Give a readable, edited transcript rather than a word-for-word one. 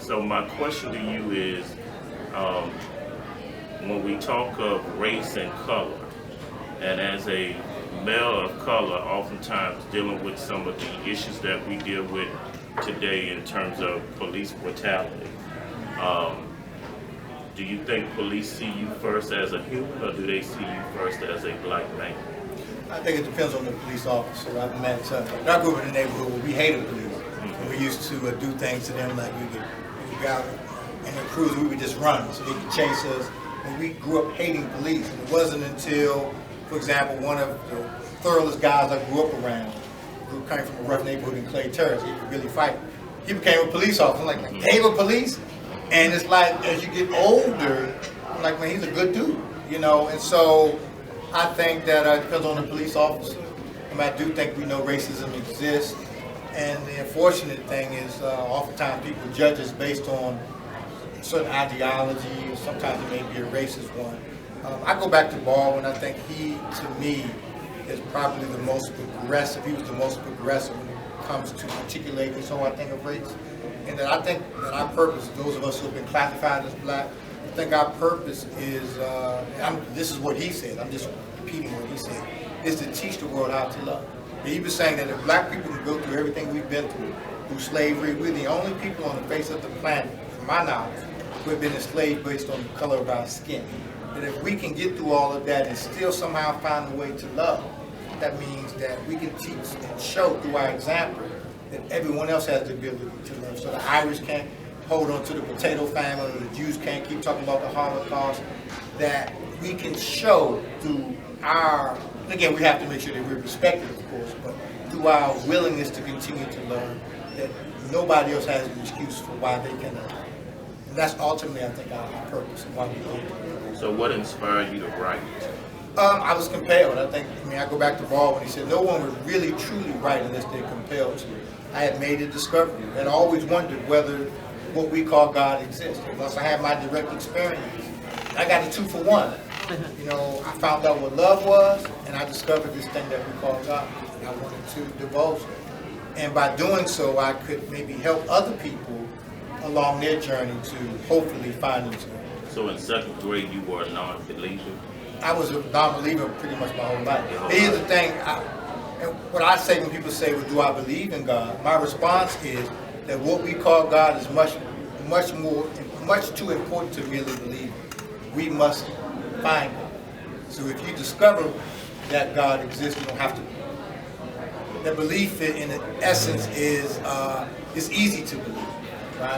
So my question to you is, um, when we talk of race and color, and as a male of color, oftentimes dealing with some of the issues that we deal with today in terms of police brutality, um, do you think police see you first as a human, or do they see you first as a black man? I think it depends on the police officer. I met, I grew up in a neighborhood where we hated police. And we used to do things to them like we would go out in a cruiser, we would just run so they could chase us. And we grew up hating police. And it wasn't until, for example, one of the thoroughest guys I grew up around, who came from a rough neighborhood in Clay Terrace, he could really fight. He became a police officer. I'm like, they were police? And it's like, as you get older, I'm like, man, he's a good dude, you know? And so I think that it depends on the police officer. I mean, I do think we know racism exists. And the unfortunate thing is oftentimes people judge us based on a certain ideology, or sometimes it may be a racist one. I go back to Baldwin. I think he, to me, is probably the most progressive. He was the most progressive when it comes to articulating so I think of race. And that I think that our purpose, those of us who have been classified as black, I think our purpose is, this is what he said, I'm just repeating what he said, is to teach the world how to love. And he was saying that if black people can go through everything we've been through slavery, we're the only people on the face of the planet, from my knowledge, who have been enslaved based on the color of our skin. And if we can get through all of that and still somehow find a way to love, that means that we can teach and show through our example that everyone else has the ability to love. So the Irish can't hold on to the potato famine, or the Jews can't keep talking about the Holocaust, that we can show through our, again, we have to make sure that we're respected, of course, but through our willingness to continue to learn, that nobody else has an excuse for why they cannot. And that's ultimately, I think, our purpose and why we do it. So what inspired you to write? I was compelled. I go back to Baldwin. He said, no one would really truly write unless they're compelled to. I had made a discovery and always wondered whether what we call God exists. Once I had my direct experience, I got a 2-for-1. You know, I found out what love was, and I discovered this thing that we call God. And I wanted to divulge it. And by doing so, I could maybe help other people along their journey to hopefully find themselves. So in second grade, you were a non-believer? I was a non-believer pretty much my whole life. Here's the thing, and what I say when people say, well, do I believe in God? My response is that what we call God is much too important to merely believe. We must find God. So if you discover that God exists, you don't have to. The belief in essence is it's easy to believe.